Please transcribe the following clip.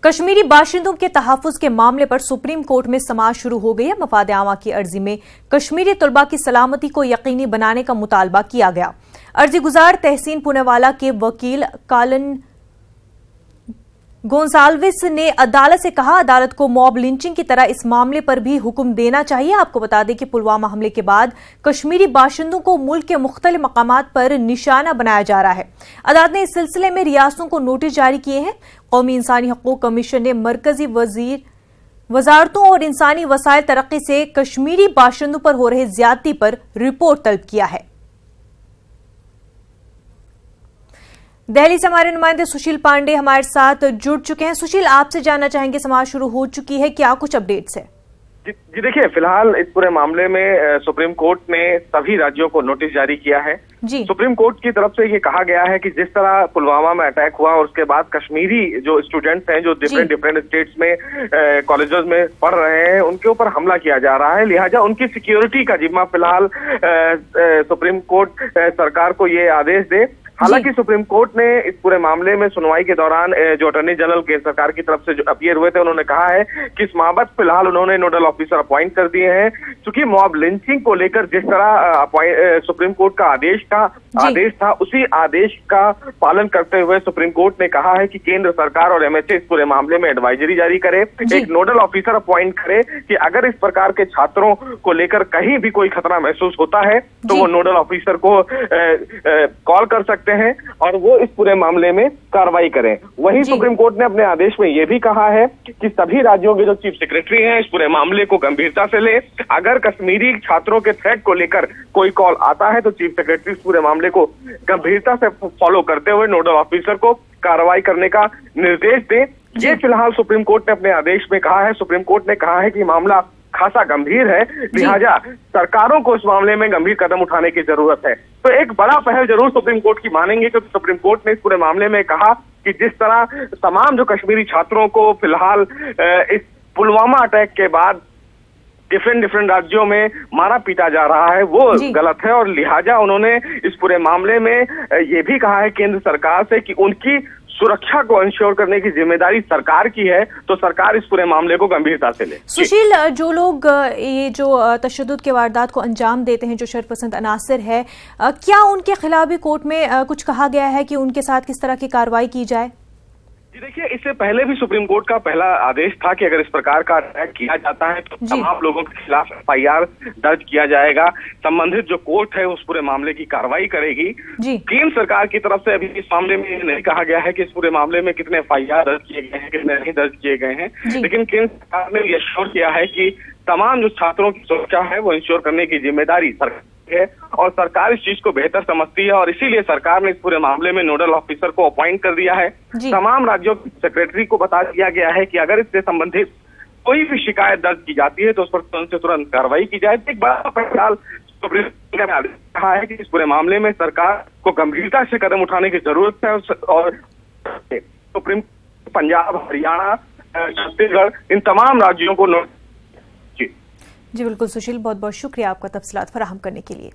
कश्मीरी बाशिंदों के तहफ्फुज के मामले पर सुप्रीम कोर्ट में समाअत शुरू हो गई है। मफाद आमा की अर्जी में कश्मीरी तलबा की सलामती को यकीनी बनाने का मुतालबा किया गया। अर्जी गुजार तहसीन पुनेवाला के वकील कालन गोंसाल्विस ने अदालत से कहा, अदालत को मॉब लिंचिंग की तरह इस मामले पर भी हुक्म देना चाहिए। आपको बता दें कि पुलवामा हमले के बाद कश्मीरी बाशिंदों को मुल्क के मुख्तलिफ मकामात पर निशाना बनाया जा रहा है। अदालत ने इस सिलसिले में रियासतों को नोटिस जारी किए हैं। कौमी इंसानी हकूक कमीशन ने मरकजी वजारतों और इंसानी वसाइल तरक्की से कश्मीरी बाशिंदों पर हो रहे ज्यादती पर रिपोर्ट तलब किया है। दिल्ली से हमारे नुमाइंदे सुशील पांडे हमारे साथ जुड़ चुके हैं। सुशील, आपसे जानना चाहेंगे, समाअत शुरू हो चुकी है, क्या कुछ अपडेट्स है? जी देखिए, फिलहाल इस पूरे मामले में सुप्रीम कोर्ट ने सभी राज्यों को नोटिस जारी किया है। सुप्रीम कोर्ट की तरफ से ये कहा गया है कि जिस तरह पुलवामा में अटैक हुआ और उसके बाद कश्मीरी जो स्टूडेंट्स हैं जो डिफरेंट स्टेट्स में कॉलेजेस में पढ़ रहे हैं उनके ऊपर हमला किया जा रहा है, लिहाजा उनकी सिक्योरिटी का जिम्मा फिलहाल सुप्रीम कोर्ट सरकार को ये आदेश दे। हालांकि सुप्रीम कोर्ट ने इस पूरे मामले में सुनवाई के दौरान जो अटॉर्नी जनरल केंद्र सरकार की तरफ से जो अपीयर हुए थे उन्होंने कहा है कि इस बाबत फिलहाल उन्होंने नोडल ऑफिसर अपॉइंट कर दिए हैं। क्योंकि मॉब लिंचिंग को लेकर जिस तरह सुप्रीम कोर्ट का आदेश था उसी आदेश का पालन करते हुए सुप्रीम कोर्ट ने कहा है कि केंद्र सरकार और एमएचए इस पूरे मामले में एडवाइजरी जारी करे, एक नोडल ऑफिसर अपॉइंट करे कि अगर इस प्रकार के छात्रों को लेकर कहीं भी कोई खतरा महसूस होता है तो वो नोडल ऑफिसर को कॉल कर सकते हैं और वो इस पूरे मामले में कार्रवाई करें। वहीं सुप्रीम कोर्ट ने अपने आदेश में यह भी कहा है कि सभी राज्यों के जो चीफ सेक्रेटरी हैं इस पूरे मामले को गंभीरता से ले। अगर कश्मीरी छात्रों के थ्रेट को लेकर कोई कॉल आता है तो चीफ सेक्रेटरी इस पूरे मामले को गंभीरता से फॉलो करते हुए नोडल ऑफिसर को कार्रवाई करने का निर्देश दें। ये फिलहाल सुप्रीम कोर्ट ने अपने आदेश में कहा है। सुप्रीम कोर्ट ने कहा है कि मामला खासा गंभीर है, लिहाजा सरकारों को इस मामले में गंभीर कदम उठाने की जरूरत है। तो एक बड़ा पहल जरूर सुप्रीम कोर्ट की मानेंगे, क्योंकि सुप्रीम कोर्ट ने इस पूरे मामले में कहा कि जिस तरह तमाम जो कश्मीरी छात्रों को फिलहाल इस पुलवामा अटैक के बाद डिफरेंट राज्यों में मारा पीटा जा रहा है वो गलत है, और लिहाजा उन्होंने इस पूरे मामले में ये भी कहा है केंद्र सरकार से कि उनकी सुरक्षा को इंश्योर करने की जिम्मेदारी सरकार की है, तो सरकार इस पूरे मामले को गंभीरता से ले। सुशील, जो लोग ये जो तशद्दुद के वारदात को अंजाम देते हैं, जो शरपसंद अनासर है, क्या उनके खिलाफ भी कोर्ट में कुछ कहा गया है कि उनके साथ किस तरह की कार्रवाई की जाए? जी देखिए, इससे पहले भी सुप्रीम कोर्ट का पहला आदेश था कि अगर इस प्रकार का अटैक किया जाता है तो तमाम लोगों के खिलाफ एफआईआर दर्ज किया जाएगा। संबंधित जो कोर्ट है उस पूरे मामले की कार्रवाई करेगी। केंद्र सरकार की तरफ से अभी इस मामले में नहीं कहा गया है कि इस पूरे मामले में कितने एफआईआर दर्ज किए गए हैं, कितने नहीं दर्ज किए गए हैं, लेकिन केंद्र सरकार ने यह श्योर किया है कि तमाम जो छात्रों की सुरक्षा है वो इंश्योर करने की जिम्मेदारी सरकार है और सरकार इस चीज को बेहतर समझती है, और इसीलिए सरकार ने इस पूरे मामले में नोडल ऑफिसर को अपॉइंट कर दिया है। तमाम राज्यों के सेक्रेटरी को बता दिया गया है कि अगर इससे संबंधित कोई भी शिकायत दर्ज की जाती है तो उस पर तुरंत कार्रवाई की जाए। एक बड़ा फिलहाल सुप्रीम कोर्ट ने कहा है कि इस पूरे मामले में सरकार को गंभीरता से कदम उठाने की जरूरत है, और सुप्रीम पंजाब, हरियाणा, छत्तीसगढ़, इन तमाम राज्यों को जी बिल्कुल सुशील, बहुत बहुत शुक्रिया आपका तफसीलात फराहम करने के लिए।